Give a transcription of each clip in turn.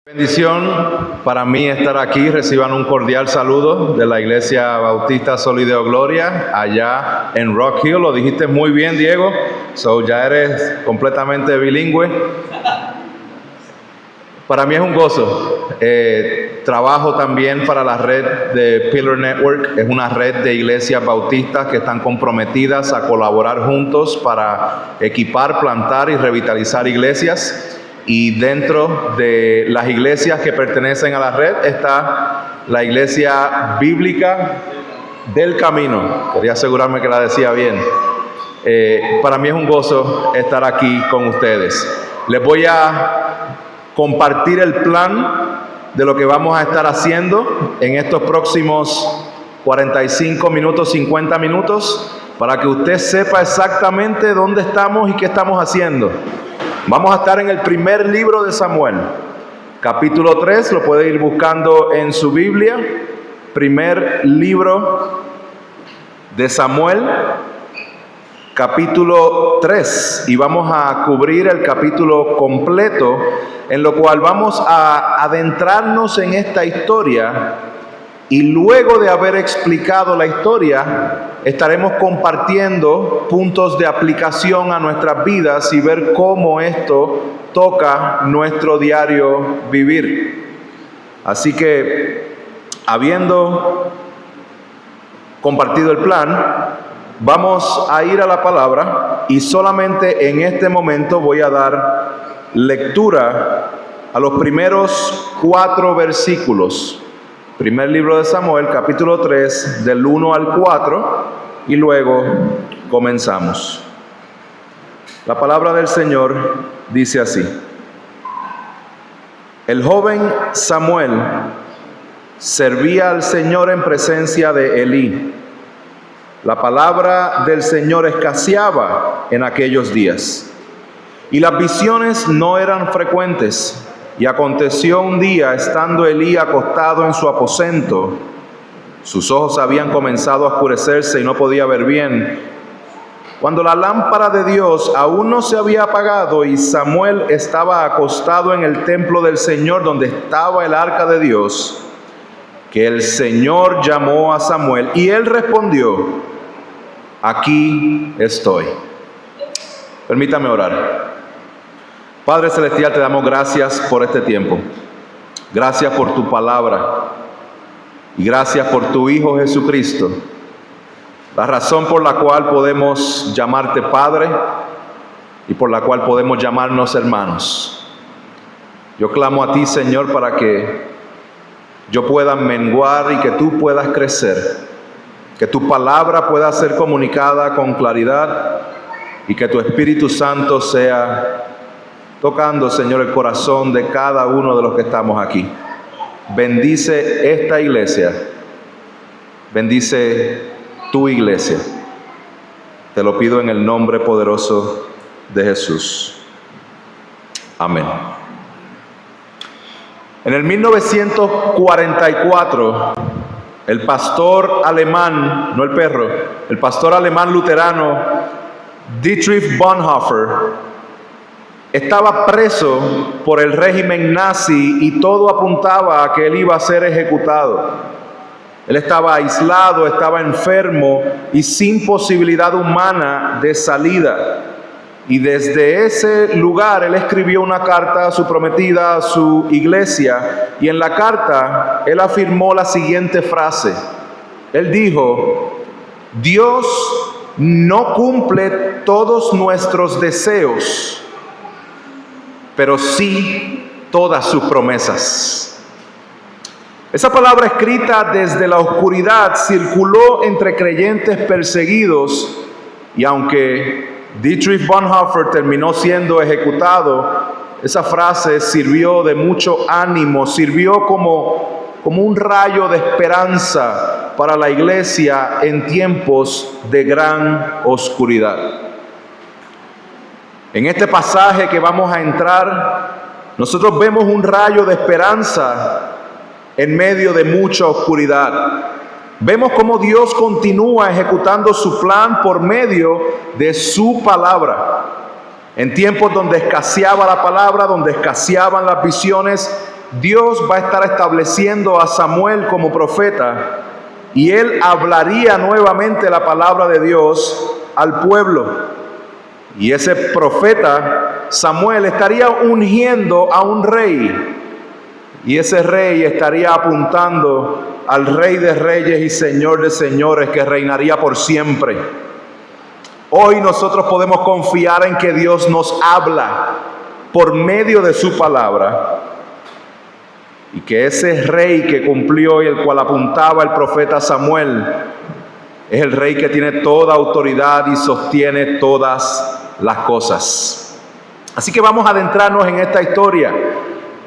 Bendición para mí estar aquí. Reciban un cordial saludo de la Iglesia Bautista Solideo Gloria allá en Rock Hill. Lo dijiste muy bien, Diego. Ya eres completamente bilingüe. Para mí es un gozo. Trabajo también para la red de Pillar Network. Es una red de iglesias bautistas que están comprometidas a colaborar juntos para equipar, plantar y revitalizar iglesias. Y dentro de las iglesias que pertenecen a la red está la Iglesia Bíblica del Camino. Quería asegurarme que la decía bien. Para mí es un gozo estar aquí con ustedes. Les voy a compartir el plan de lo que vamos a estar haciendo en estos próximos 45 minutos, 50 minutos, para que usted sepa exactamente dónde estamos y qué estamos haciendo. Vamos a estar en el primer libro de Samuel, capítulo 3, lo puede ir buscando en su Biblia. Primer libro de Samuel, capítulo 3, y vamos a cubrir el capítulo completo, en lo cual vamos a adentrarnos en esta historia, y luego de haber explicado la historia, estaremos compartiendo puntos de aplicación a nuestras vidas y ver cómo esto toca nuestro diario vivir. Así que, habiendo compartido el plan, vamos a ir a la palabra y solamente en este momento voy a dar lectura a los primeros 4 versículos. Primer libro de Samuel, capítulo 3, del 1 al 4, y luego comenzamos. La palabra del Señor dice así: El joven Samuel servía al Señor en presencia de Elí. La palabra del Señor escaseaba en aquellos días, y las visiones no eran frecuentes. Y aconteció un día, estando Elí acostado en su aposento, sus ojos habían comenzado a oscurecerse y no podía ver bien, cuando la lámpara de Dios aún no se había apagado y Samuel estaba acostado en el templo del Señor donde estaba el arca de Dios, que el Señor llamó a Samuel y él respondió: Aquí estoy. Permítame orar. Padre Celestial, te damos gracias por este tiempo. Gracias por tu palabra. Y gracias por tu Hijo Jesucristo. La razón por la cual podemos llamarte Padre y por la cual podemos llamarnos hermanos. Yo clamo a ti, Señor, para que yo pueda menguar y que tú puedas crecer. Que tu palabra pueda ser comunicada con claridad y que tu Espíritu Santo sea tocando, Señor, el corazón de cada uno de los que estamos aquí. Bendice esta iglesia. Bendice tu iglesia. Te lo pido en el nombre poderoso de Jesús. Amén. En el 1944, el pastor alemán, no el perro, el pastor alemán luterano Dietrich Bonhoeffer estaba preso por el régimen nazi y todo apuntaba a que él iba a ser ejecutado. Él estaba aislado, estaba enfermo y sin posibilidad humana de salida. Y desde ese lugar él escribió una carta a su prometida, a su iglesia, y en la carta él afirmó la siguiente frase. Él dijo: Dios no cumple todos nuestros deseos, pero sí todas sus promesas. Esa palabra escrita desde la oscuridad circuló entre creyentes perseguidos, y aunque Dietrich Bonhoeffer terminó siendo ejecutado, esa frase sirvió de mucho ánimo, sirvió como un rayo de esperanza para la iglesia en tiempos de gran oscuridad. En este pasaje que vamos a entrar, nosotros vemos un rayo de esperanza en medio de mucha oscuridad. Vemos cómo Dios continúa ejecutando su plan por medio de su palabra. En tiempos donde escaseaba la palabra, donde escaseaban las visiones, Dios va a estar estableciendo a Samuel como profeta y él hablaría nuevamente la palabra de Dios al pueblo. Y ese profeta, Samuel, estaría ungiendo a un rey. Y ese rey estaría apuntando al Rey de Reyes y Señor de Señores que reinaría por siempre. Hoy nosotros podemos confiar en que Dios nos habla por medio de su palabra y que ese rey que cumplió y el cual apuntaba el profeta Samuel es el rey que tiene toda autoridad y sostiene todas las cosas. Así que vamos a adentrarnos en esta historia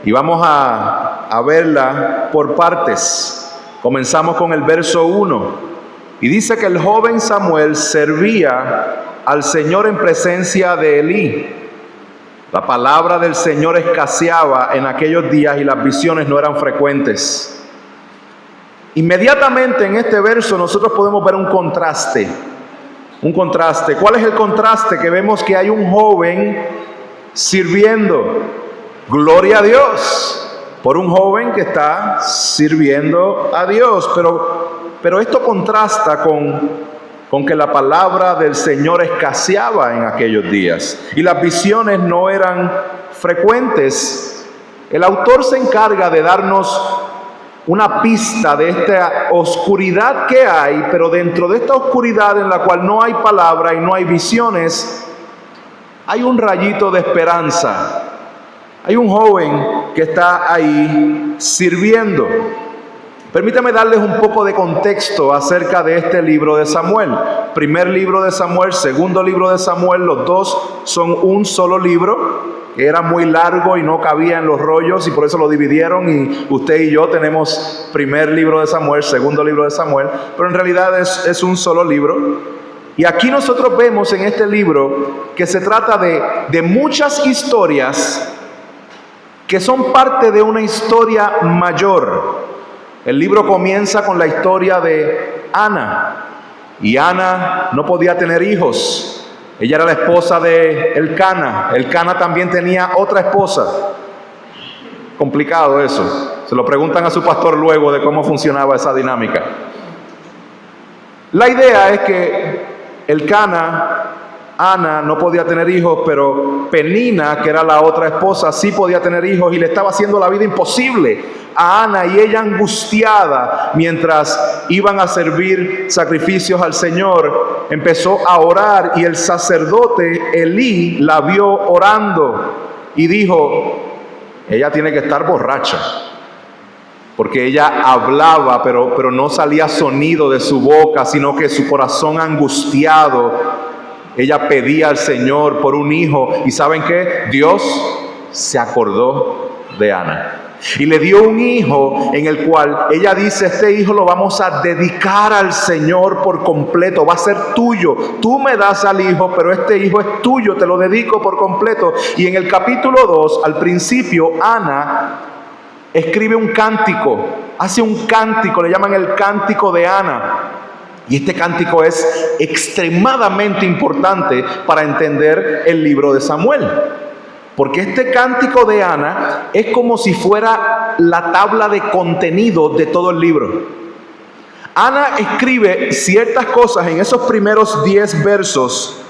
y vamos a verla por partes. Comenzamos con el verso 1. Y dice que el joven Samuel servía al Señor en presencia de Elí. La palabra del Señor escaseaba en aquellos días y las visiones no eran frecuentes. Inmediatamente en este verso nosotros podemos ver un contraste. Un contraste. ¿Cuál es el contraste? Que vemos que hay un joven sirviendo. Gloria a Dios por un joven que está sirviendo a Dios. Pero esto contrasta con que la palabra del Señor escaseaba en aquellos días y las visiones no eran frecuentes. El autor se encarga de darnos una pista de esta oscuridad que hay, pero dentro de esta oscuridad en la cual no hay palabra y no hay visiones, hay un rayito de esperanza. Hay un joven que está ahí sirviendo. Permítame darles un poco de contexto acerca de este libro de Samuel. Primer libro de Samuel, segundo libro de Samuel, los dos son un solo libro, que era muy largo y no cabía en los rollos y por eso lo dividieron y usted y yo tenemos primer libro de Samuel, segundo libro de Samuel, pero en realidad es un solo libro. Y aquí nosotros vemos en este libro que se trata de muchas historias que son parte de una historia mayor. El libro comienza con la historia de Ana. Y Ana no podía tener hijos. Ella era la esposa de Elcana. Elcana también tenía otra esposa. Complicado eso. Se lo preguntan a su pastor luego de cómo funcionaba esa dinámica. La idea es que Ana no podía tener hijos, pero Penina, que era la otra esposa, sí podía tener hijos y le estaba haciendo la vida imposible a Ana, y ella angustiada mientras iban a servir sacrificios al Señor, empezó a orar y el sacerdote Elí la vio orando y dijo: ella tiene que estar borracha, porque ella hablaba pero no salía sonido de su boca, sino que su corazón angustiado. Ella pedía al Señor por un hijo y ¿saben qué? Dios se acordó de Ana y le dio un hijo en el cual ella dice: este hijo lo vamos a dedicar al Señor por completo, va a ser tuyo, tú me das al hijo, pero este hijo es tuyo, te lo dedico por completo. Y en el capítulo 2, al principio, Ana escribe un cántico, hace un cántico, le llaman el cántico de Ana. Y este cántico es extremadamente importante para entender el libro de Samuel. Porque este cántico de Ana es como si fuera la tabla de contenido de todo el libro. Ana escribe ciertas cosas en esos primeros 10 versos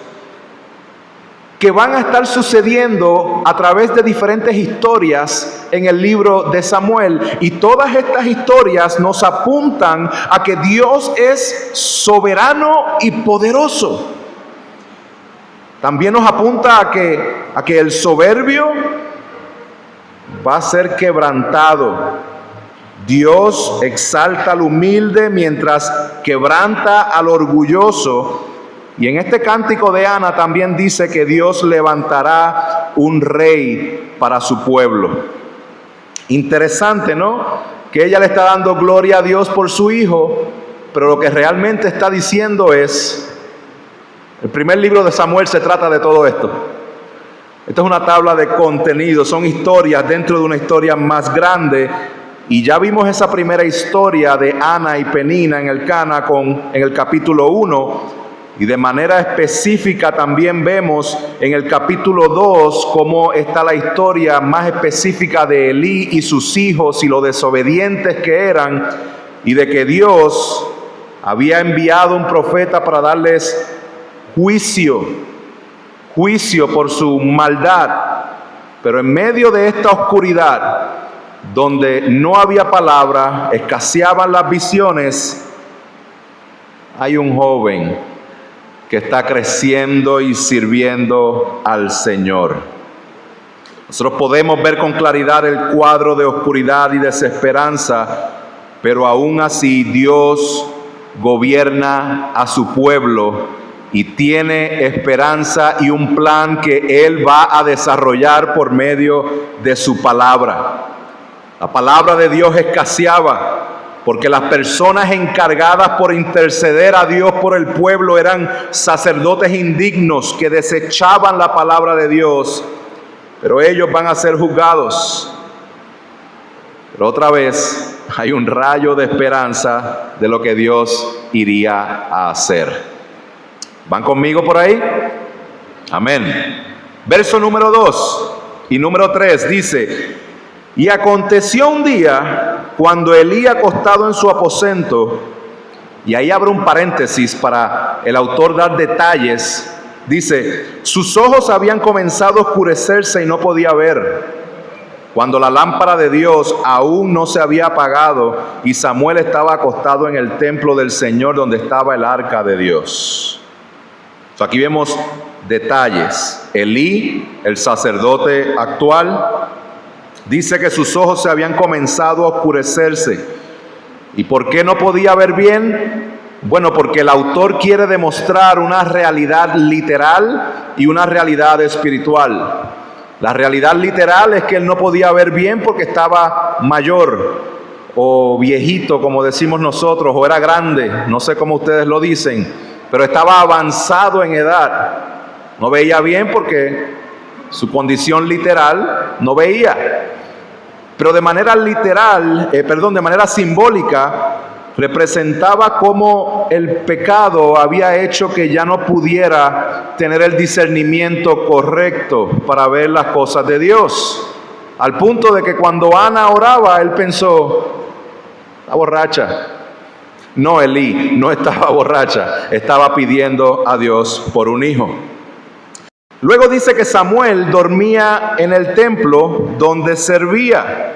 que van a estar sucediendo a través de diferentes historias en el libro de Samuel. Y todas estas historias nos apuntan a que Dios es soberano y poderoso. También nos apunta a que el soberbio va a ser quebrantado. Dios exalta al humilde mientras quebranta al orgulloso. Y en este cántico de Ana también dice que Dios levantará un rey para su pueblo. Interesante, ¿no? Que ella le está dando gloria a Dios por su hijo, pero lo que realmente está diciendo es: el primer libro de Samuel se trata de todo esto. Esto es una tabla de contenido, son historias dentro de una historia más grande. Y ya vimos esa primera historia de Ana y Penina en Elcana en el capítulo 1. Y de manera específica también vemos en el capítulo 2 cómo está la historia más específica de Elí y sus hijos y lo desobedientes que eran, y de que Dios había enviado un profeta para darles juicio por su maldad. Pero en medio de esta oscuridad, donde no había palabra, escaseaban las visiones, hay un joven que está creciendo y sirviendo al Señor. Nosotros podemos ver con claridad el cuadro de oscuridad y desesperanza, pero aún así Dios gobierna a su pueblo y tiene esperanza y un plan que Él va a desarrollar por medio de su palabra. La palabra de Dios escaseaba, porque las personas encargadas por interceder a Dios por el pueblo eran sacerdotes indignos que desechaban la palabra de Dios, pero ellos van a ser juzgados. Pero otra vez hay un rayo de esperanza de lo que Dios iría a hacer. ¿Van conmigo por ahí? Amén. Verso número 2 y número 3 dice: y aconteció un día, cuando Elí acostado en su aposento, y ahí abre un paréntesis para el autor dar detalles, dice: sus ojos habían comenzado a oscurecerse y no podía ver, cuando la lámpara de Dios aún no se había apagado, y Samuel estaba acostado en el templo del Señor donde estaba el arca de Dios. Aquí vemos detalles. Elí, el sacerdote actual, dice que sus ojos se habían comenzado a oscurecerse. ¿Y por qué no podía ver bien? Bueno, porque el autor quiere demostrar una realidad literal y una realidad espiritual. La realidad literal es que él no podía ver bien porque estaba mayor o viejito, como decimos nosotros, o era grande, no sé cómo ustedes lo dicen, pero estaba avanzado en edad. No veía bien porque su condición literal no veía. Pero de manera de manera simbólica, representaba cómo el pecado había hecho que ya no pudiera tener el discernimiento correcto para ver las cosas de Dios. Al punto de que cuando Ana oraba, él pensó: está borracha. No, Elí no estaba borracha, estaba pidiendo a Dios por un hijo. Luego dice que Samuel dormía en el templo donde servía,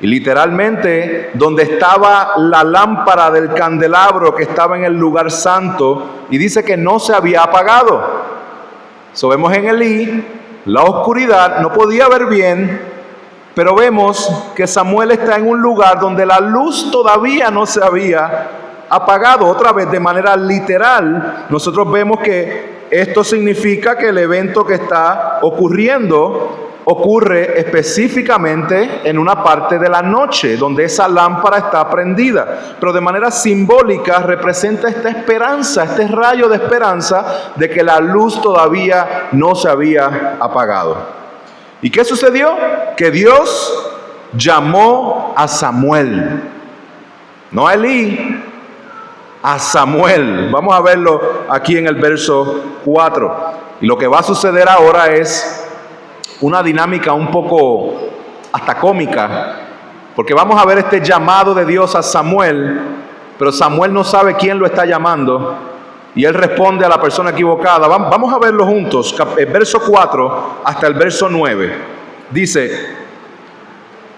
y literalmente donde estaba la lámpara del candelabro que estaba en el lugar santo, y dice que no se había apagado. Vemos en Elí la oscuridad, no podía ver bien, pero vemos que Samuel está en un lugar donde la luz todavía no se había apagado. Otra vez, de manera literal, nosotros vemos que esto significa que el evento que está ocurriendo ocurre específicamente en una parte de la noche, donde esa lámpara está prendida. Pero de manera simbólica representa esta esperanza, este rayo de esperanza de que la luz todavía no se había apagado. ¿Y qué sucedió? Que Dios llamó a Samuel, no a Elí, a Samuel. Vamos a verlo aquí en el verso 4. Y lo que va a suceder ahora es una dinámica un poco hasta cómica, porque vamos a ver este llamado de Dios a Samuel, pero Samuel no sabe quién lo está llamando y él responde a la persona equivocada. Vamos a verlo juntos, el verso 4 hasta el verso 9. Dice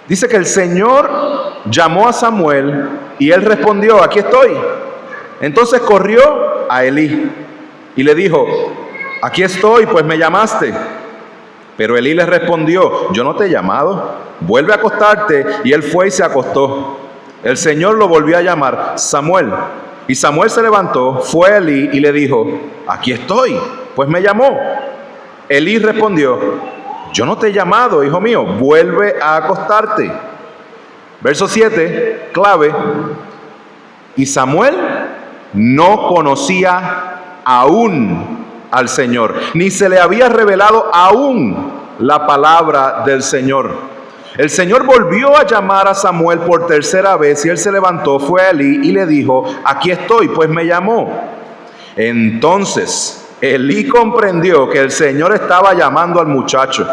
que el Señor llamó a Samuel y él respondió: aquí estoy. Entonces corrió a Elí y le dijo: aquí estoy, pues me llamaste. Pero Elí le respondió: yo no te he llamado, vuelve a acostarte. Y él fue y se acostó. El Señor lo volvió a llamar: Samuel. Y Samuel se levantó, fue a Elí y le dijo: aquí estoy, pues me llamó. Elí respondió: yo no te he llamado, hijo mío, vuelve a acostarte. Verso 7, clave. Y Samuel no conocía aún al Señor, ni se le había revelado aún la palabra del Señor. El Señor volvió a llamar a Samuel por tercera vez y él se levantó, fue a Elí y le dijo: aquí estoy, pues me llamó. Entonces Elí comprendió que el Señor estaba llamando al muchacho.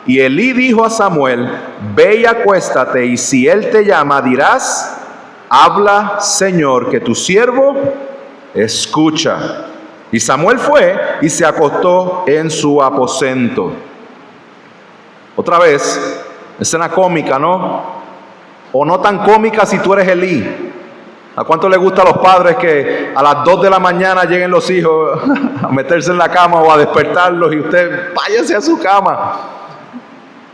Y Elí dijo a Samuel: ve y acuéstate, y si él te llama, dirás: habla, Señor, que tu siervo escucha. Y Samuel fue y se acostó en su aposento. Otra vez, escena cómica, ¿no? O no tan cómica si tú eres Elí. ¿A cuánto le gusta a los padres que a las 2 de la mañana lleguen los hijos a meterse en la cama o a despertarlos y usted váyase a su cama?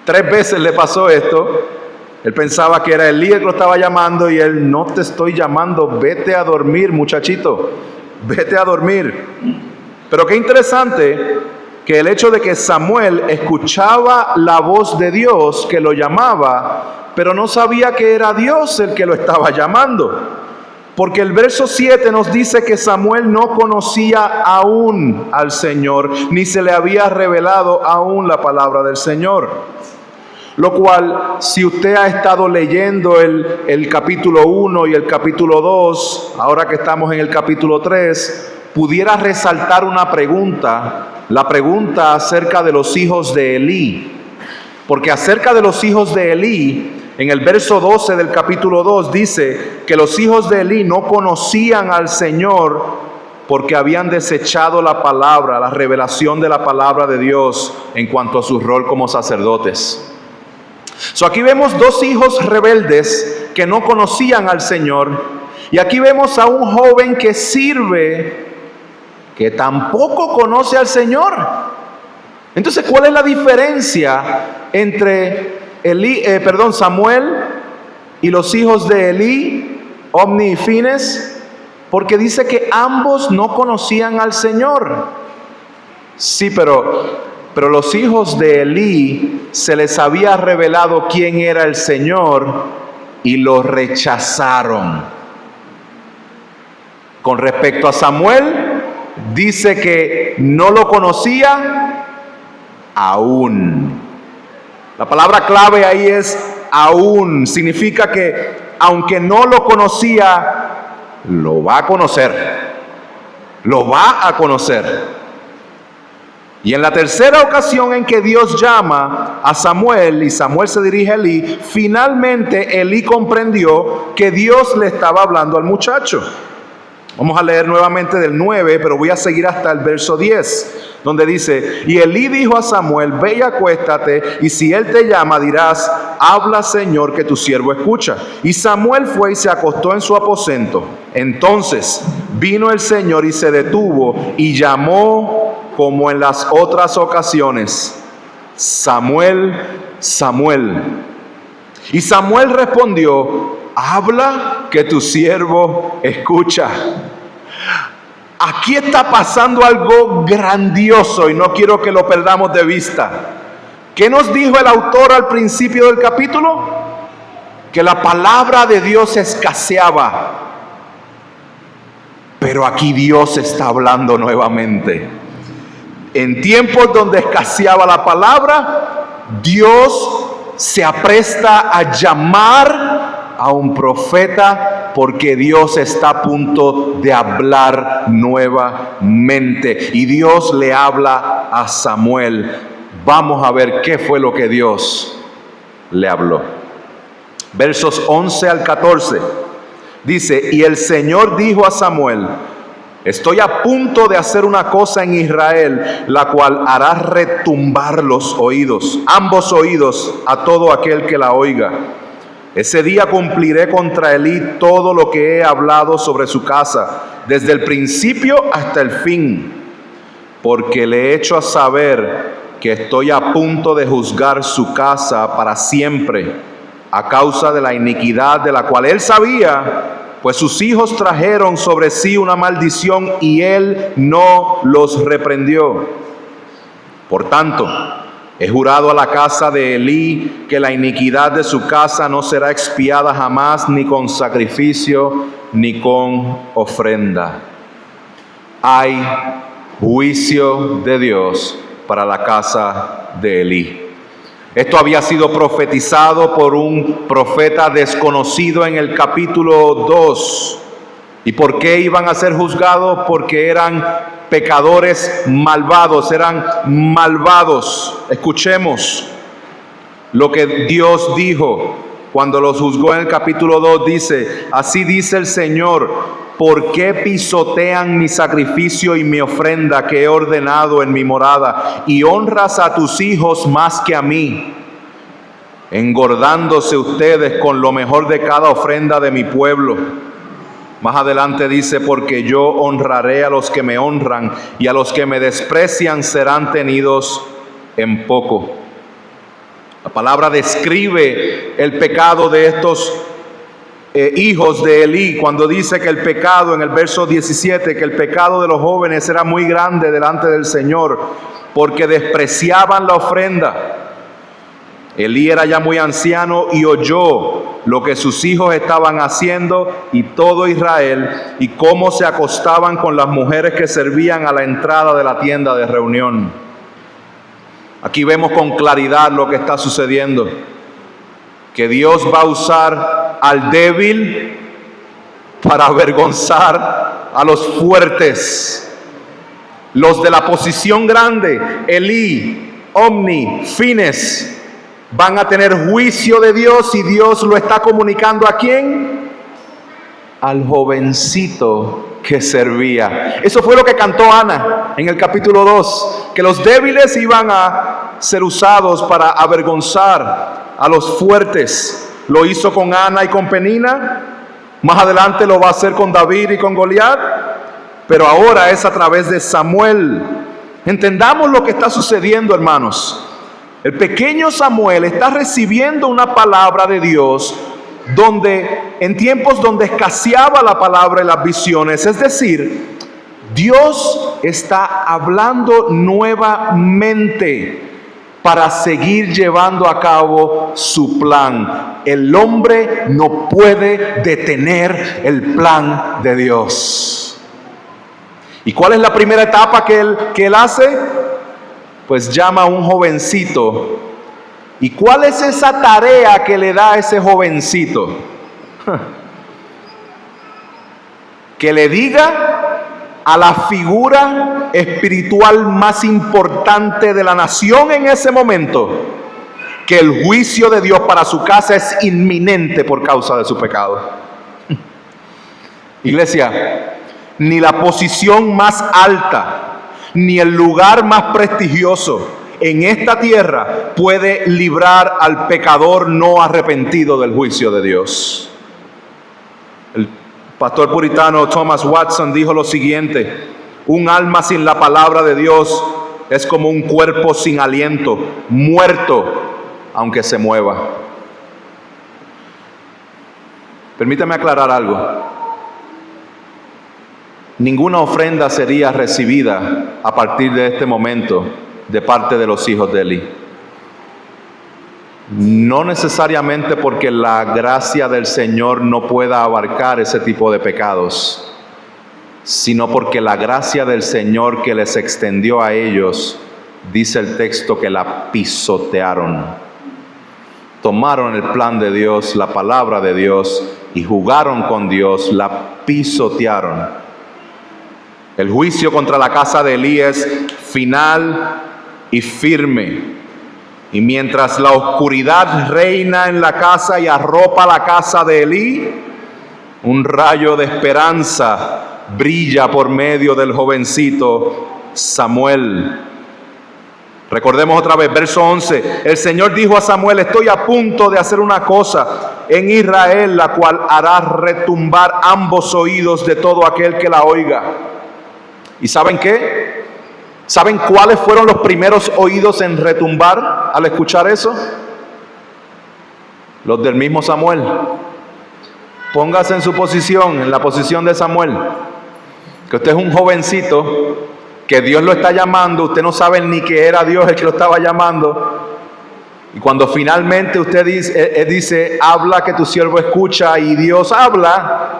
3 veces le pasó esto. Él pensaba que era Elí el que lo estaba llamando y él: no te estoy llamando, vete a dormir, muchachito, vete a dormir. Pero qué interesante que el hecho de que Samuel escuchaba la voz de Dios que lo llamaba, pero no sabía que era Dios el que lo estaba llamando. Porque el verso 7 nos dice que Samuel no conocía aún al Señor, ni se le había revelado aún la palabra del Señor. Lo cual, si usted ha estado leyendo el capítulo 1 y el capítulo 2, ahora que estamos en el capítulo 3, pudiera resaltar una pregunta, la pregunta acerca de los hijos de Elí. Porque acerca de los hijos de Elí, en el verso 12 del capítulo 2 dice que los hijos de Elí no conocían al Señor porque habían desechado la palabra, la revelación de la palabra de Dios en cuanto a su rol como sacerdotes. Aquí vemos 2 hijos rebeldes que no conocían al Señor, y aquí vemos a un joven que sirve que tampoco conoce al Señor. Entonces, ¿cuál es la diferencia entre Samuel y los hijos de Elí, Omni y Fines? Porque dice que ambos no conocían al Señor. Sí, pero los hijos de Elí se les había revelado quién era el Señor y lo rechazaron. Con respecto a Samuel, dice que no lo conocía aún. La palabra clave ahí es aún. Significa que aunque no lo conocía, lo va a conocer. Lo va a conocer. Y en la tercera ocasión en que Dios llama a Samuel y Samuel se dirige a Elí, finalmente Elí comprendió que Dios le estaba hablando al muchacho. Vamos a leer nuevamente del 9, pero voy a seguir hasta el verso 10, donde dice: y Elí dijo a Samuel: ve y acuéstate, y si él te llama, dirás: habla, Señor, que tu siervo escucha. Y Samuel fue y se acostó en su aposento. Entonces vino el Señor y se detuvo y llamó como en las otras ocasiones: Samuel, Samuel. Y Samuel respondió: habla, que tu siervo escucha. Aquí está pasando algo grandioso y no quiero que lo perdamos de vista. ¿Qué nos dijo el autor al principio del capítulo? Que la palabra de Dios escaseaba. Pero aquí Dios está hablando nuevamente. En tiempos donde escaseaba la palabra, Dios se apresta a llamar a un profeta porque Dios está a punto de hablar nuevamente. Y Dios le habla a Samuel. Vamos a ver qué fue lo que Dios le habló. Versos 11 al 14. Dice: y el Señor dijo a Samuel: estoy a punto de hacer una cosa en Israel, la cual hará retumbar los oídos, ambos oídos, a todo aquel que la oiga. Ese día cumpliré contra Elí todo lo que he hablado sobre su casa, desde el principio hasta el fin, porque le he hecho a saber que estoy a punto de juzgar su casa para siempre, a causa de la iniquidad de la cual él sabía, pues sus hijos trajeron sobre sí una maldición y él no los reprendió. Por tanto, he jurado a la casa de Elí que la iniquidad de su casa no será expiada jamás, ni con sacrificio, ni con ofrenda. Hay juicio de Dios para la casa de Elí. Esto había sido profetizado por un profeta desconocido en el capítulo 2. ¿Y por qué iban a ser juzgados? Porque eran pecadores malvados, eran malvados. Escuchemos lo que Dios dijo cuando los juzgó en el capítulo 2. Dice: así dice el Señor, ¿por qué pisotean mi sacrificio y mi ofrenda que he ordenado en mi morada? Y honras a tus hijos más que a mí, engordándose ustedes con lo mejor de cada ofrenda de mi pueblo. Más adelante dice: porque yo honraré a los que me honran, y a los que me desprecian serán tenidos en poco. La palabra describe el pecado de estos hijos de Elí, cuando dice que el pecado, en el verso 17, que el pecado de los jóvenes era muy grande delante del Señor, porque despreciaban la ofrenda. Elí era ya muy anciano y oyó lo que sus hijos estaban haciendo, y todo Israel, y cómo se acostaban con las mujeres que servían a la entrada de la tienda de reunión. Aquí vemos con claridad lo que está sucediendo, que Dios va a usar al débil para avergonzar a los fuertes. Los de la posición grande, Elí, Omni, Fines, van a tener juicio de Dios, y Dios lo está comunicando ¿a quién? Al jovencito que servía. Eso fue lo que cantó Ana en el capítulo 2, que los débiles iban a ser usados para avergonzar a los fuertes. Lo hizo con Ana y con Penina, más adelante lo va a hacer con David y con Goliat, pero ahora es a través de Samuel. Entendamos lo que está sucediendo, hermanos. El pequeño Samuel está recibiendo una palabra de Dios en tiempos donde escaseaba la palabra y las visiones. Es decir, Dios está hablando nuevamente para seguir llevando a cabo su plan. El hombre no puede detener el plan de Dios. ¿Y cuál es la primera etapa que él hace? Pues llama a un jovencito. ¿Y cuál es esa tarea que le da a ese jovencito? Que le diga a la figura espiritual más importante de la nación en ese momento que el juicio de Dios para su casa es inminente por causa de su pecado. Iglesia, ni la posición más alta, ni el lugar más prestigioso en esta tierra puede librar al pecador no arrepentido del juicio de Dios. El pastor puritano Thomas Watson dijo lo siguiente: un alma sin la palabra de Dios es como un cuerpo sin aliento, muerto aunque se mueva. Permítame aclarar algo. Ninguna ofrenda sería recibida a partir de este momento de parte de los hijos de Elí. No necesariamente porque la gracia del Señor no pueda abarcar ese tipo de pecados, sino porque la gracia del Señor que les extendió a ellos, dice el texto, que la pisotearon. Tomaron el plan de Dios, la palabra de Dios, y jugaron con Dios, la pisotearon. El juicio contra la casa de Elí es final y firme. Y mientras la oscuridad reina en la casa y arropa la casa de Elí, un rayo de esperanza brilla por medio del jovencito Samuel. Recordemos otra vez, verso 11. El Señor dijo a Samuel: estoy a punto de hacer una cosa en Israel, la cual hará retumbar ambos oídos de todo aquel que la oiga. ¿Y saben qué? ¿Saben cuáles fueron los primeros oídos en retumbar al escuchar eso? Los del mismo Samuel. Póngase en su posición, en la posición de Samuel. Que usted es un jovencito, que Dios lo está llamando, usted no sabe ni que era Dios el que lo estaba llamando. Y cuando finalmente usted dice, habla que tu siervo escucha, y Dios habla,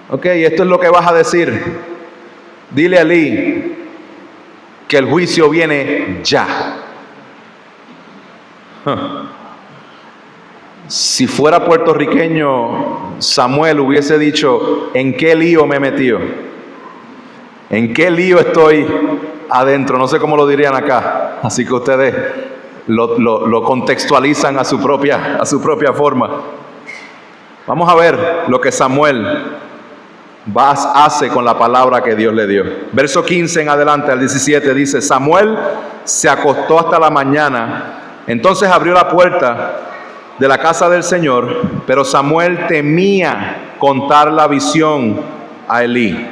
ok, esto es lo que vas a decir. Dile a Elí que el juicio viene ya. Si fuera puertorriqueño, Samuel hubiese dicho, ¿en qué lío me he metido? ¿En qué lío estoy adentro? No sé cómo lo dirían acá. Así que ustedes lo contextualizan a su propia forma. Vamos a ver lo que Samuel hace con la palabra que Dios le dio. Verso 15 en adelante al 17 dice, Samuel se acostó hasta la mañana, entonces abrió la puerta de la casa del Señor, pero Samuel temía contar la visión a Elí.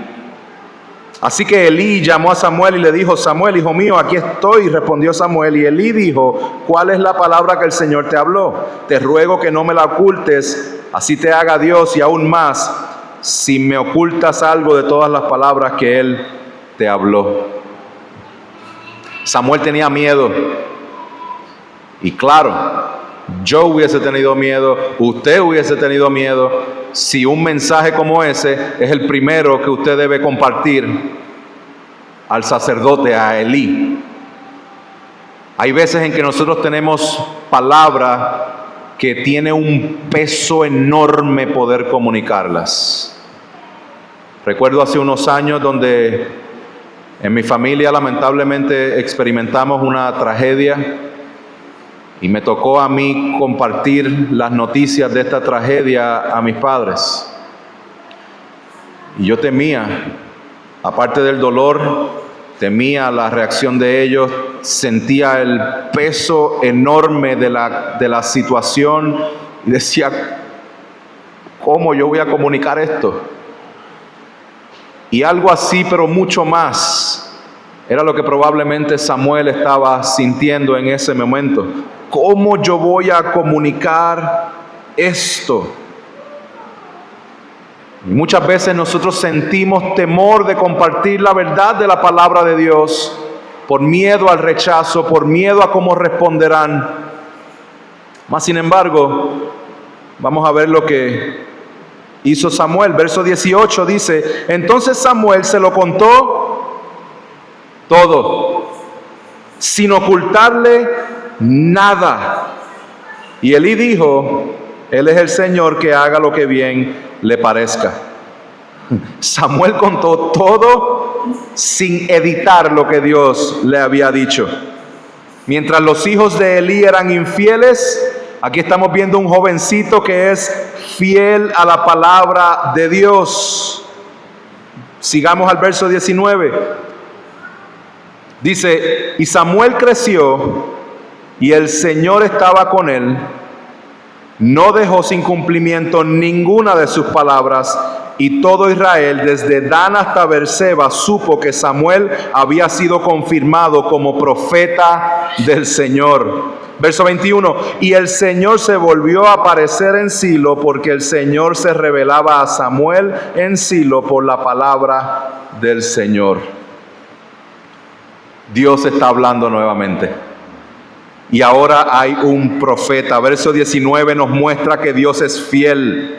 Así que Elí llamó a Samuel y le dijo, Samuel, hijo mío, aquí estoy. Y respondió Samuel, y Elí dijo, ¿cuál es la palabra que el Señor te habló? Te ruego que no me la ocultes, así te haga Dios, y aún más, si me ocultas algo de todas las palabras que Él te habló. Samuel tenía miedo. Y claro, yo hubiese tenido miedo, usted hubiese tenido miedo, si un mensaje como ese es el primero que usted debe compartir al sacerdote, a Elí. Hay veces en que nosotros tenemos palabra que tiene un peso enorme poder comunicarlas. Recuerdo hace unos años donde en mi familia lamentablemente experimentamos una tragedia y me tocó a mí compartir las noticias de esta tragedia a mis padres. Y yo temía, aparte del dolor, temía la reacción de ellos, sentía el peso enorme de la situación y decía, ¿cómo yo voy a comunicar esto? Y algo así, pero mucho más, era lo que probablemente Samuel estaba sintiendo en ese momento. ¿Cómo yo voy a comunicar esto? Y muchas veces nosotros sentimos temor de compartir la verdad de la palabra de Dios por miedo al rechazo, por miedo a cómo responderán. Mas sin embargo, vamos a ver lo que hizo Samuel. Verso 18 dice, entonces Samuel se lo contó todo, sin ocultarle nada. Y Elí dijo, Él es el Señor, que haga lo que bien le parezca. Samuel contó todo sin editar lo que Dios le había dicho. Mientras los hijos de Elí eran infieles, aquí estamos viendo un jovencito que es fiel a la palabra de Dios. Sigamos al verso 19. Dice, y Samuel creció y el Señor estaba con él. No dejó sin cumplimiento ninguna de sus palabras, y todo Israel, desde Dan hasta Beerseba, supo que Samuel había sido confirmado como profeta del Señor. Verso 21, y el Señor se volvió a aparecer en Silo, porque el Señor se revelaba a Samuel en Silo por la palabra del Señor. Dios está hablando nuevamente. Y ahora hay un profeta. Verso 19 nos muestra que Dios es fiel.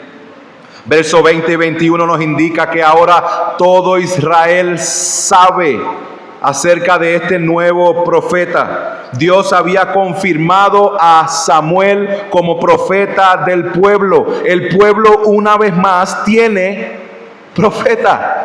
Verso 20 y 21 nos indica que ahora todo Israel sabe acerca de este nuevo profeta. Dios había confirmado a Samuel como profeta del pueblo. El pueblo una vez más tiene profeta.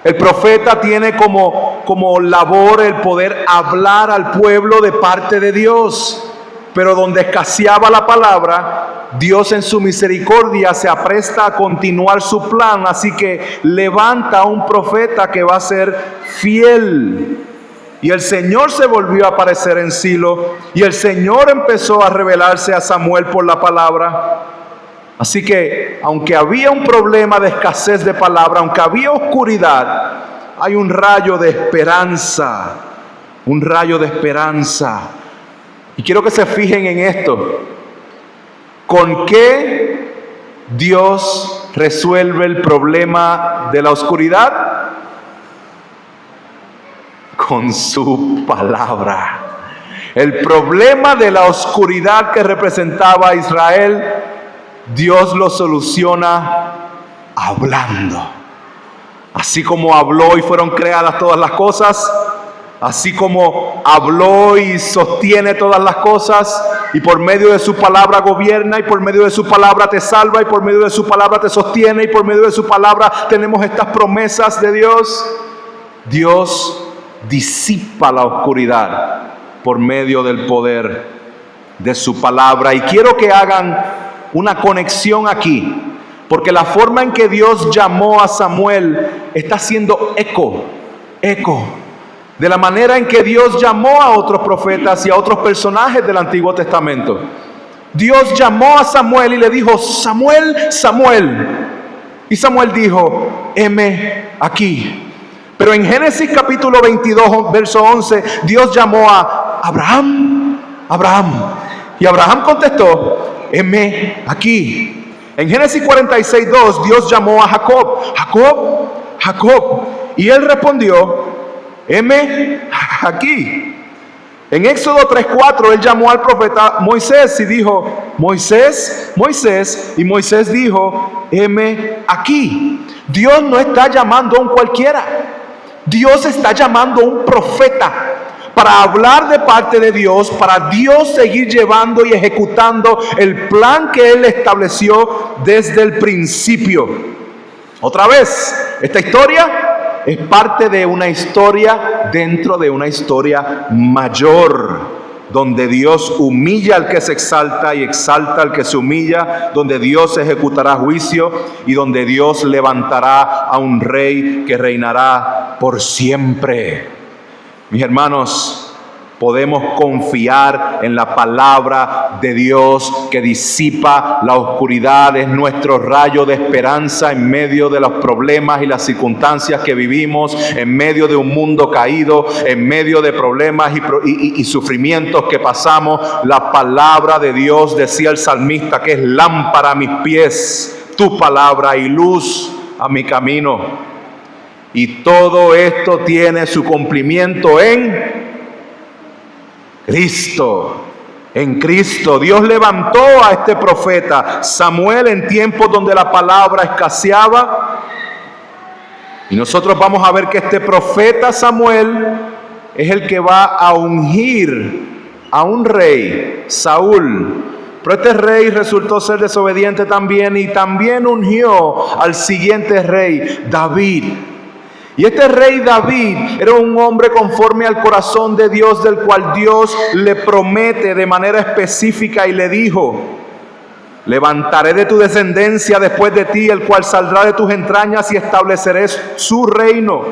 El profeta tiene como labor el poder hablar al pueblo de parte de Dios. Pero donde escaseaba la palabra, Dios en su misericordia se apresta a continuar su plan. Así que levanta a un profeta que va a ser fiel. Y el Señor se volvió a aparecer en Silo. Y el Señor empezó a revelarse a Samuel por la palabra. Así que, aunque había un problema de escasez de palabra, aunque había oscuridad, hay un rayo de esperanza. Un rayo de esperanza. Y quiero que se fijen en esto. ¿Con qué Dios resuelve el problema de la oscuridad? Con su palabra. El problema de la oscuridad que representaba a Israel, Dios lo soluciona hablando. Así como habló y fueron creadas todas las cosas, así como habló y sostiene todas las cosas, y por medio de su palabra gobierna, y por medio de su palabra te salva, y por medio de su palabra te sostiene, y por medio de su palabra tenemos estas promesas de Dios. Dios disipa la oscuridad por medio del poder de su palabra. Y quiero que hagan una conexión aquí, porque la forma en que Dios llamó a Samuel está haciendo eco de la manera en que Dios llamó a otros profetas y a otros personajes del Antiguo Testamento. Dios llamó a Samuel y le dijo: Samuel, Samuel. Y Samuel dijo: heme aquí. Pero en Génesis capítulo 22, verso 11, Dios llamó a Abraham, Abraham. Y Abraham contestó: heme aquí. En Génesis 46, 2, Dios llamó a Jacob, Jacob, Jacob. Y él respondió: heme aquí. En Éxodo 3:4 él llamó al profeta Moisés y dijo: Moisés, Moisés. Y Moisés dijo: heme aquí. Dios no está llamando a un cualquiera. Dios está llamando a un profeta para hablar de parte de Dios, para Dios seguir llevando y ejecutando el plan que Él estableció desde el principio. Otra vez, esta historia es parte de una historia dentro de una historia mayor, donde Dios humilla al que se exalta y exalta al que se humilla, donde Dios ejecutará juicio y donde Dios levantará a un rey que reinará por siempre. Mis hermanos, podemos confiar en la palabra de Dios que disipa la oscuridad, es nuestro rayo de esperanza en medio de los problemas y las circunstancias que vivimos, en medio de un mundo caído, en medio de problemas y sufrimientos que pasamos. La palabra de Dios, decía el salmista, que es lámpara a mis pies, tu palabra, y luz a mi camino. Y todo esto tiene su cumplimiento en Cristo. En Cristo. Dios levantó a este profeta Samuel en tiempos donde la palabra escaseaba. Y nosotros vamos a ver que este profeta Samuel es el que va a ungir a un rey, Saúl. Pero este rey resultó ser desobediente también, y también ungió al siguiente rey, David. Y este rey David era un hombre conforme al corazón de Dios, del cual Dios le promete de manera específica y le dijo: levantaré de tu descendencia después de ti, el cual saldrá de tus entrañas, y estableceré su reino.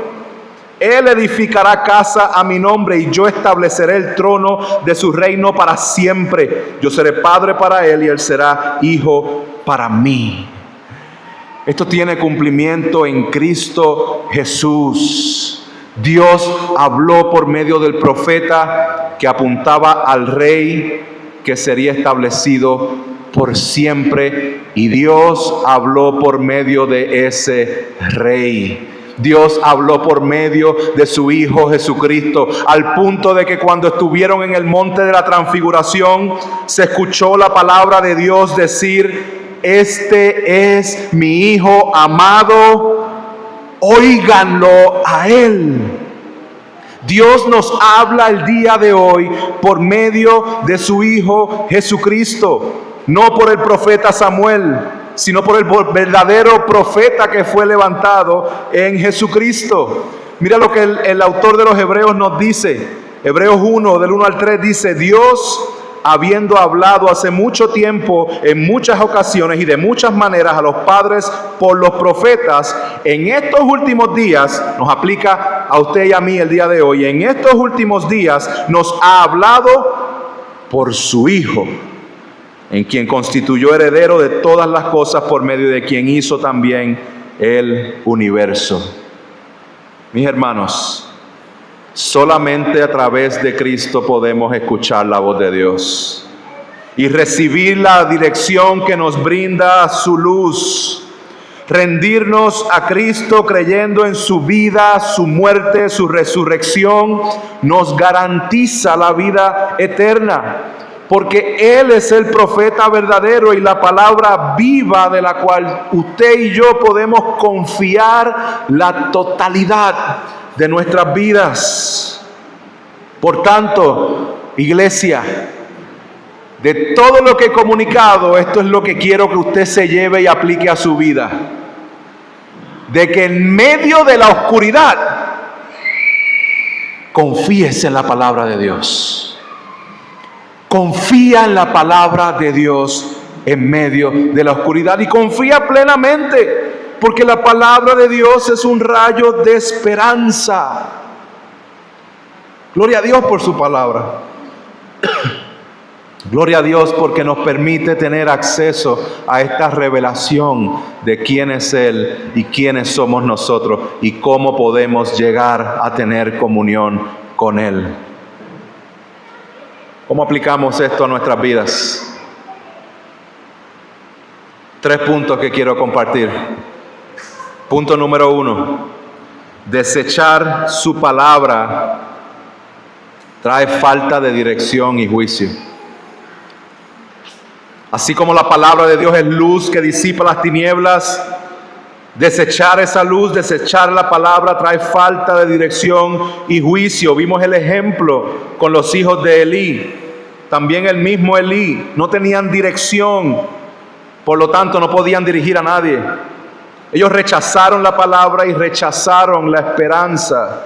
Él edificará casa a mi nombre, y yo estableceré el trono de su reino para siempre. Yo seré padre para él, y él será hijo para mí. Esto tiene cumplimiento en Cristo Jesús. Dios habló por medio del profeta que apuntaba al rey que sería establecido por siempre, y Dios habló por medio de ese rey. Dios habló por medio de su Hijo Jesucristo, al punto de que cuando estuvieron en el monte de la transfiguración, se escuchó la palabra de Dios decir: este es mi Hijo amado, óiganlo a Él. Dios nos habla el día de hoy por medio de su Hijo Jesucristo, no por el profeta Samuel, sino por el verdadero profeta que fue levantado en Jesucristo. Mira lo que el autor de los Hebreos nos dice. Hebreos 1, del 1 al 3 dice: Dios, habiendo hablado hace mucho tiempo, en muchas ocasiones y de muchas maneras a los padres por los profetas, en estos últimos días, nos aplica a usted y a mí el día de hoy, en estos últimos días nos ha hablado por su Hijo, en quien constituyó heredero de todas las cosas, por medio de quien hizo también el universo. Mis hermanos, solamente a través de Cristo podemos escuchar la voz de Dios y recibir la dirección que nos brinda su luz. Rendirnos a Cristo creyendo en su vida, su muerte, su resurrección, nos garantiza la vida eterna, porque Él es el profeta verdadero y la palabra viva de la cual usted y yo podemos confiar la totalidad de nuestras vidas. Por tanto, iglesia, de todo lo que he comunicado, esto es lo que quiero que usted se lleve y aplique a su vida. De que en medio de la oscuridad, confíes en la palabra de Dios. Confía en la palabra de Dios en medio de la oscuridad y confía plenamente, porque la palabra de Dios es un rayo de esperanza. Gloria a Dios por su palabra. Gloria a Dios porque nos permite tener acceso a esta revelación de quién es Él y quiénes somos nosotros y cómo podemos llegar a tener comunión con Él. ¿Cómo aplicamos esto a nuestras vidas? 3 puntos que quiero compartir. Punto número 1. Desechar su palabra trae falta de dirección y juicio. Así como la palabra de Dios es luz que disipa las tinieblas, desechar esa luz, desechar la palabra trae falta de dirección y juicio. Vimos el ejemplo con los hijos de Elí. También el mismo Elí, no tenían dirección, por lo tanto no podían dirigir a nadie. Ellos rechazaron la palabra y rechazaron la esperanza.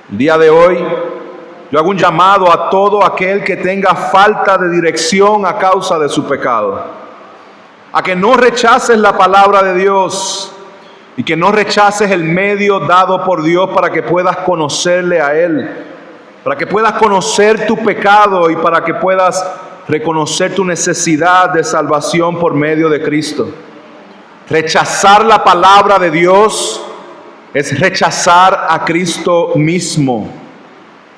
El día de hoy, yo hago un llamado a todo aquel que tenga falta de dirección a causa de su pecado, a que no rechaces la palabra de Dios y que no rechaces el medio dado por Dios para que puedas conocerle a Él, para que puedas conocer tu pecado y para que puedas reconocer tu necesidad de salvación por medio de Cristo. Rechazar la palabra de Dios es rechazar a Cristo mismo.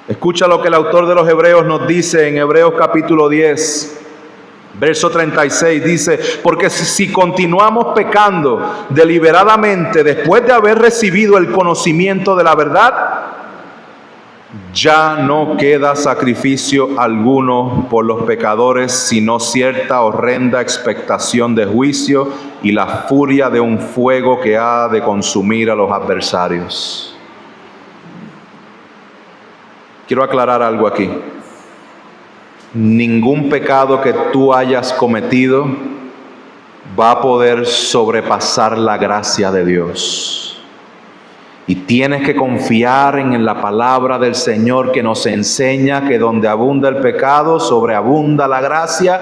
Escucha lo que el autor de los Hebreos nos dice en Hebreos capítulo 10, verso 36. Dice: porque si continuamos pecando deliberadamente después de haber recibido el conocimiento de la verdad, ya no queda sacrificio alguno por los pecadores, sino cierta horrenda expectación de juicio y la furia de un fuego que ha de consumir a los adversarios. Quiero aclarar algo aquí. Ningún pecado que tú hayas cometido va a poder sobrepasar la gracia de Dios. Y tienes que confiar en la palabra del Señor que nos enseña que donde abunda el pecado, sobreabunda la gracia.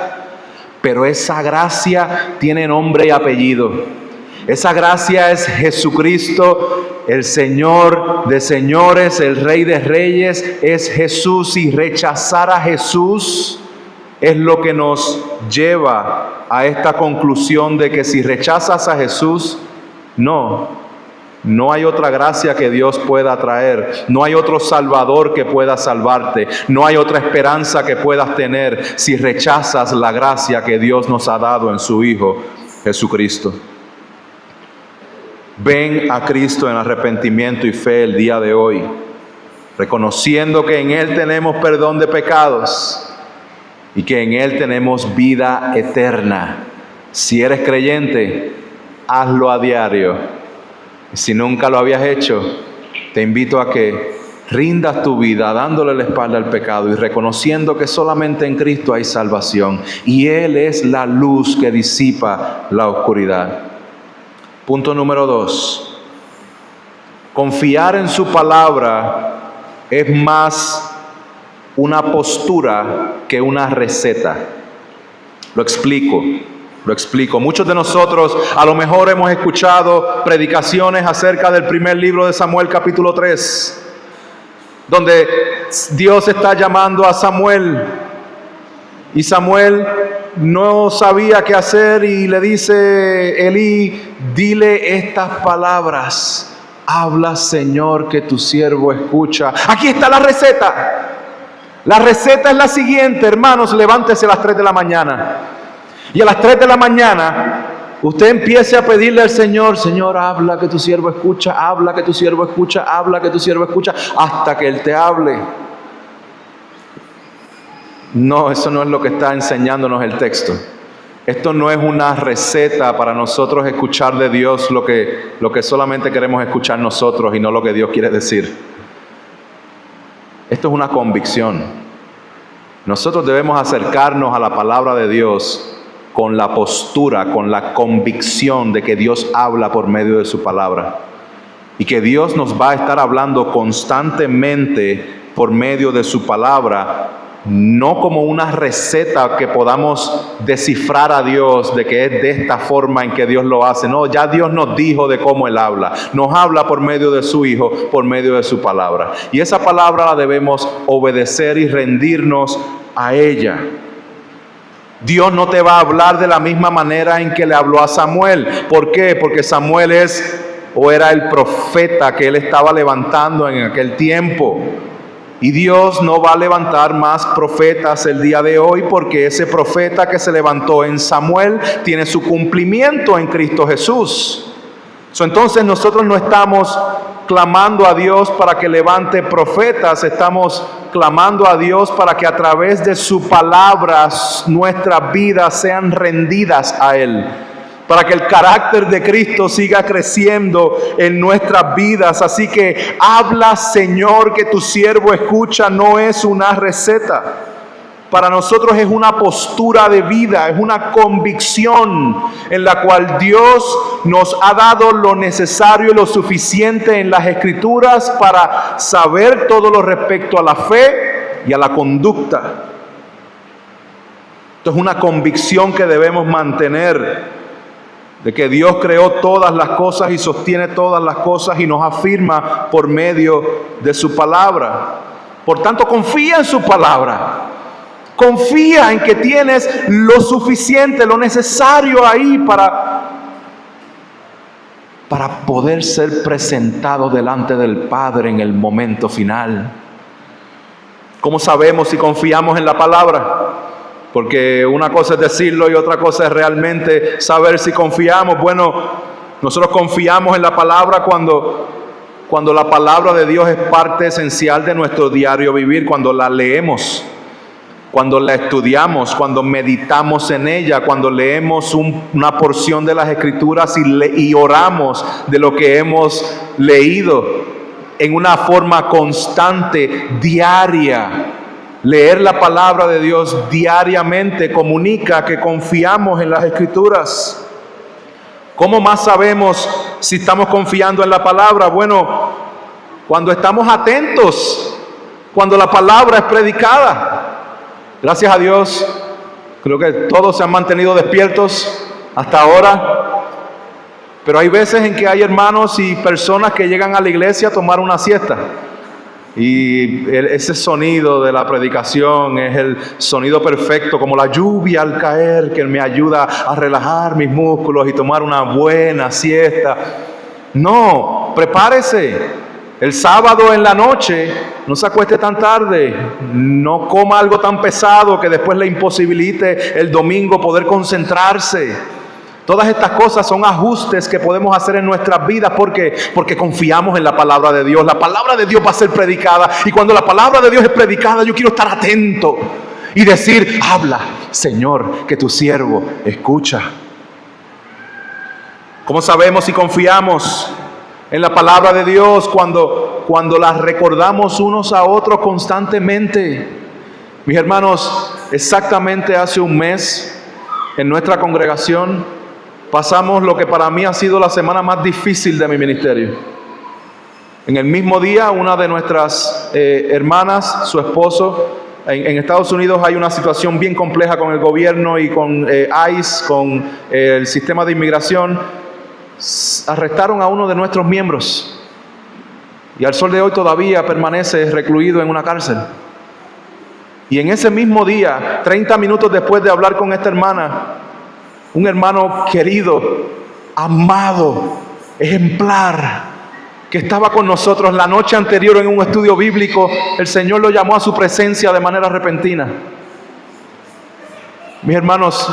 Pero esa gracia tiene nombre y apellido. Esa gracia es Jesucristo, el Señor de señores, el Rey de reyes, es Jesús. Y rechazar a Jesús es lo que nos lleva a esta conclusión de que si rechazas a Jesús, no hay otra gracia que Dios pueda traer. No hay otro Salvador que pueda salvarte. No hay otra esperanza que puedas tener si rechazas la gracia que Dios nos ha dado en su Hijo Jesucristo. Ven a Cristo en arrepentimiento y fe el día de hoy, reconociendo que en Él tenemos perdón de pecados y que en Él tenemos vida eterna. Si eres creyente, hazlo a diario. Y si nunca lo habías hecho, te invito a que rindas tu vida dándole la espalda al pecado y reconociendo que solamente en Cristo hay salvación y Él es la luz que disipa la oscuridad. Punto número 2. Confiar en su palabra es más una postura que una receta. Lo explico. Muchos de nosotros a lo mejor hemos escuchado predicaciones acerca del primer libro de Samuel capítulo 3, donde Dios está llamando a Samuel y Samuel no sabía qué hacer y le dice Elí: dile estas palabras, habla Señor que tu siervo escucha. Aquí está la receta. La receta es la siguiente, hermanos: levántese a las 3 de la mañana. Y a las 3 de la mañana usted empiece a pedirle al Señor: Señor, habla que tu siervo escucha, habla que tu siervo escucha, habla que tu siervo escucha, hasta que Él te hable. No, eso no es lo que está enseñándonos el texto. Esto no es una receta para nosotros escuchar de Dios lo que solamente queremos escuchar nosotros y no lo que Dios quiere decir. Esto es una convicción. Nosotros debemos acercarnos a la palabra de Dios con la postura, con la convicción de que Dios habla por medio de su palabra. Y que Dios nos va a estar hablando constantemente por medio de su palabra, no como una receta que podamos descifrar a Dios de que es de esta forma en que Dios lo hace. No, ya Dios nos dijo de cómo Él habla. Nos habla por medio de su Hijo, por medio de su palabra. Y esa palabra la debemos obedecer y rendirnos a ella. Dios no te va a hablar de la misma manera en que le habló a Samuel. ¿Por qué? Porque Samuel era el profeta que Él estaba levantando en aquel tiempo. Y Dios no va a levantar más profetas el día de hoy, porque ese profeta que se levantó en Samuel tiene su cumplimiento en Cristo Jesús. Entonces nosotros no estamos clamando a Dios para que levante profetas, estamos clamando a Dios para que a través de su palabra nuestras vidas sean rendidas a Él, para que el carácter de Cristo siga creciendo en nuestras vidas. Así que habla, Señor, que tu siervo escucha, no es una receta. Para nosotros es una postura de vida, es una convicción en la cual Dios nos ha dado lo necesario y lo suficiente en las Escrituras para saber todo lo respecto a la fe y a la conducta. Esto es una convicción que debemos mantener, de que Dios creó todas las cosas y sostiene todas las cosas y nos afirma por medio de su palabra. Por tanto, confía en su palabra. Confía en que tienes lo suficiente, lo necesario ahí para poder ser presentado delante del Padre en el momento final. ¿Cómo sabemos si confiamos en la palabra? Porque una cosa es decirlo y otra cosa es realmente saber si confiamos. Bueno, nosotros confiamos en la palabra cuando la palabra de Dios es parte esencial de nuestro diario vivir, cuando la leemos, cuando la estudiamos, cuando meditamos en ella, cuando leemos una porción de las Escrituras y oramos de lo que hemos leído en una forma constante, diaria. Leer la palabra de Dios diariamente comunica que confiamos en las Escrituras. ¿Cómo más sabemos si estamos confiando en la palabra? Bueno, cuando estamos atentos, cuando la palabra es predicada. Gracias a Dios, creo que todos se han mantenido despiertos hasta ahora. Pero hay veces en que hay hermanos y personas que llegan a la iglesia a tomar una siesta. Y ese sonido de la predicación es el sonido perfecto, como la lluvia al caer, que me ayuda a relajar mis músculos y tomar una buena siesta. No, prepárese. El sábado en la noche, no se acueste tan tarde, no coma algo tan pesado que después le imposibilite el domingo poder concentrarse. Todas estas cosas son ajustes que podemos hacer en nuestras vidas porque confiamos en la palabra de Dios. La palabra de Dios va a ser predicada, y cuando la palabra de Dios es predicada, yo quiero estar atento y decir: habla, Señor, que tu siervo escucha. ¿Cómo sabemos si confiamos en la palabra de Dios? Cuando la recordamos unos a otros constantemente. Mis hermanos, exactamente hace un mes en nuestra congregación pasamos lo que para mí ha sido la semana más difícil de mi ministerio. En el mismo día, una de nuestras hermanas, su esposo, en Estados Unidos hay una situación bien compleja con el gobierno y con ICE, con el sistema de inmigración. Arrestaron a uno de nuestros miembros y al sol de hoy todavía permanece recluido en una cárcel. Y en ese mismo día, 30 minutos después de hablar con esta hermana, un hermano querido, amado, ejemplar, que estaba con nosotros la noche anterior en un estudio bíblico, el Señor lo llamó a su presencia de manera repentina. Mis hermanos,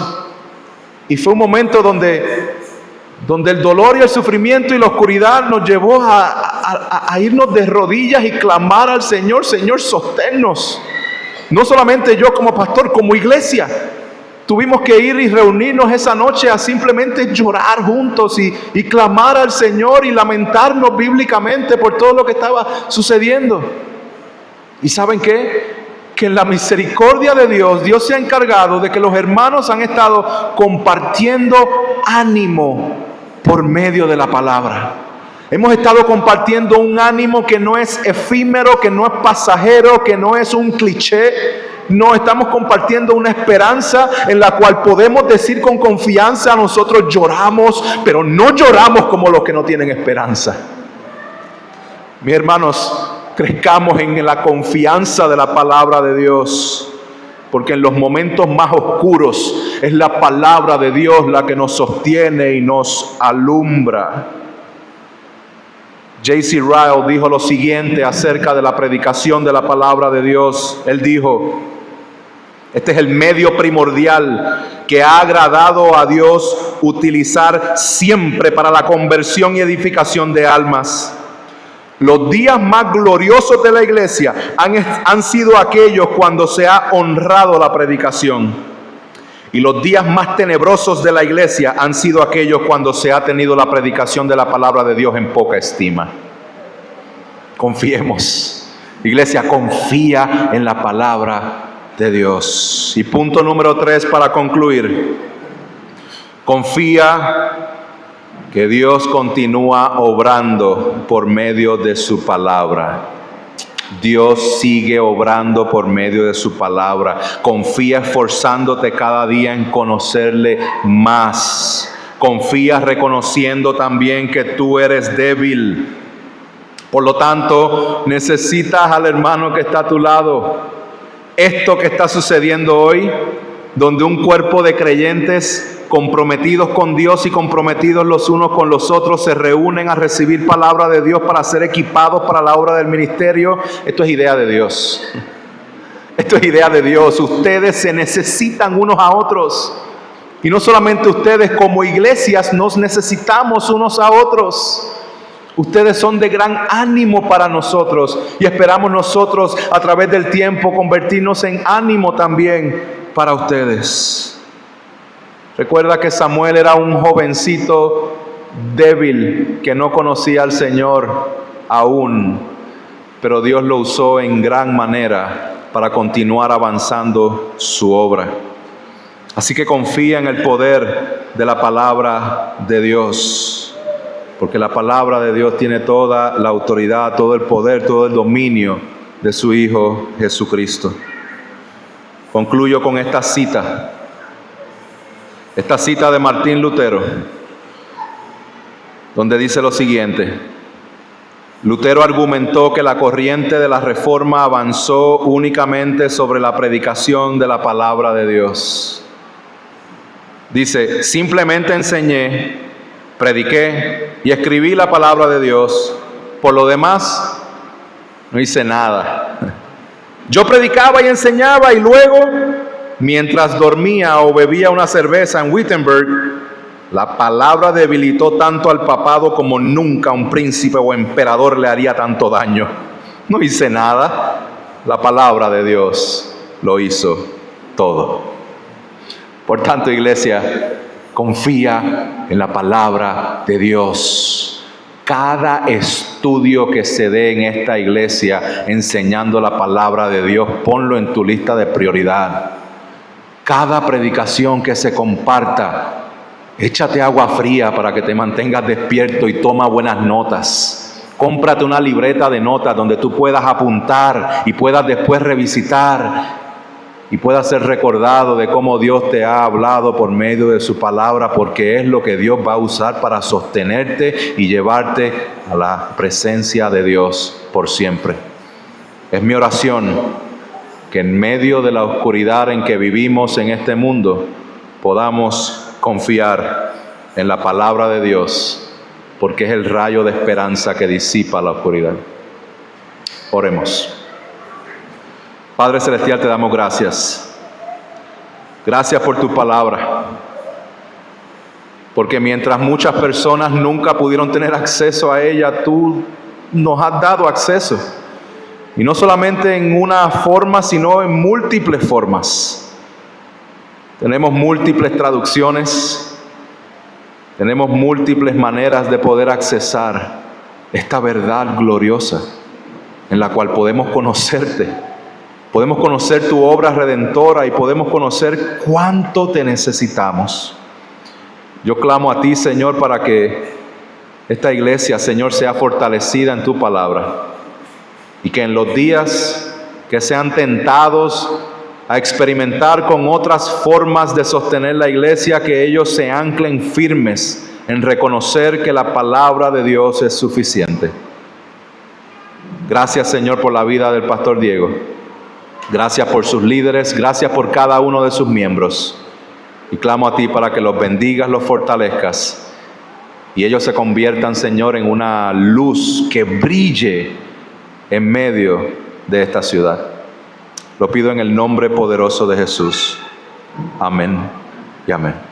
y fue un momento donde el dolor y el sufrimiento y la oscuridad nos llevó a irnos de rodillas y clamar al Señor: Señor, sosténnos. No solamente yo como pastor, como iglesia. Tuvimos que ir y reunirnos esa noche a simplemente llorar juntos y clamar al Señor y lamentarnos bíblicamente por todo lo que estaba sucediendo. ¿Y saben qué? Que en la misericordia de Dios, Dios se ha encargado de que los hermanos han estado compartiendo ánimo por medio de la palabra. Hemos estado compartiendo un ánimo que no es efímero, que no es pasajero, que no es un cliché. No, estamos compartiendo una esperanza en la cual podemos decir con confianza: nosotros lloramos, pero no lloramos como los que no tienen esperanza. Mis hermanos, crezcamos en la confianza de la palabra de Dios, porque en los momentos más oscuros es la palabra de Dios la que nos sostiene y nos alumbra. J.C. Ryle dijo lo siguiente acerca de la predicación de la palabra de Dios. Él dijo: este es el medio primordial que ha agradado a Dios utilizar siempre para la conversión y edificación de almas. Los días más gloriosos de la iglesia han sido aquellos cuando se ha honrado la predicación. Y los días más tenebrosos de la iglesia han sido aquellos cuando se ha tenido la predicación de la palabra de Dios en poca estima. Confiemos. Iglesia, confía en la palabra de Dios. Y punto número 3 para concluir. Confía que Dios continúa obrando por medio de su palabra. Dios sigue obrando por medio de su palabra. Confía esforzándote cada día en conocerle más. Confía reconociendo también que tú eres débil. Por lo tanto, necesitas al hermano que está a tu lado. Esto que está sucediendo hoy, donde un cuerpo de creyentes comprometidos con Dios y comprometidos los unos con los otros se reúnen a recibir palabra de Dios para ser equipados para la obra del ministerio, esto es idea de Dios. Esto es idea de Dios. Ustedes se necesitan unos a otros. Y no solamente ustedes, como iglesias nos necesitamos unos a otros. Ustedes son de gran ánimo para nosotros y esperamos nosotros a través del tiempo convertirnos en ánimo también para ustedes. Recuerda que Samuel era un jovencito débil que no conocía al Señor aún, pero Dios lo usó en gran manera para continuar avanzando su obra. Así que confía en el poder de la palabra de Dios, porque la palabra de Dios tiene toda la autoridad, todo el poder, todo el dominio de su Hijo Jesucristo. Concluyo con esta cita de Martín Lutero, donde dice lo siguiente: Lutero argumentó que la corriente de la Reforma avanzó únicamente sobre la predicación de la palabra de Dios. Dice: simplemente enseñé, prediqué y escribí la palabra de Dios. Por lo demás, no hice nada. Yo predicaba y enseñaba y luego, mientras dormía o bebía una cerveza en Wittenberg, la palabra debilitó tanto al papado como nunca un príncipe o emperador le haría tanto daño. No hice nada. La palabra de Dios lo hizo todo. Por tanto, iglesia, confía en la palabra de Dios. Cada estudio que se dé en esta iglesia enseñando la palabra de Dios, ponlo en tu lista de prioridad. Cada predicación que se comparta, échate agua fría para que te mantengas despierto y toma buenas notas. Cómprate una libreta de notas donde tú puedas apuntar y puedas después revisitar y puedas ser recordado de cómo Dios te ha hablado por medio de su palabra, porque es lo que Dios va a usar para sostenerte y llevarte a la presencia de Dios por siempre. Es mi oración que en medio de la oscuridad en que vivimos en este mundo podamos confiar en la palabra de Dios, porque es el rayo de esperanza que disipa la oscuridad. Oremos. Padre Celestial, te damos gracias. Gracias por tu palabra. Porque mientras muchas personas nunca pudieron tener acceso a ella, tú nos has dado acceso. Y no solamente en una forma, sino en múltiples formas. Tenemos múltiples traducciones. Tenemos múltiples maneras de poder accesar esta verdad gloriosa. en la cual podemos conocerte, podemos conocer tu obra redentora y podemos conocer cuánto te necesitamos. Yo clamo a ti, Señor, para que esta iglesia, Señor, sea fortalecida en tu palabra y que en los días que sean tentados a experimentar con otras formas de sostener la iglesia, que ellos se anclen firmes en reconocer que la palabra de Dios es suficiente. Gracias, Señor, por la vida del pastor Diego. Gracias por sus líderes, gracias por cada uno de sus miembros. Y clamo a ti para que los bendigas, los fortalezcas y ellos se conviertan, Señor, en una luz que brille en medio de esta ciudad. Lo pido en el nombre poderoso de Jesús. Amén y amén.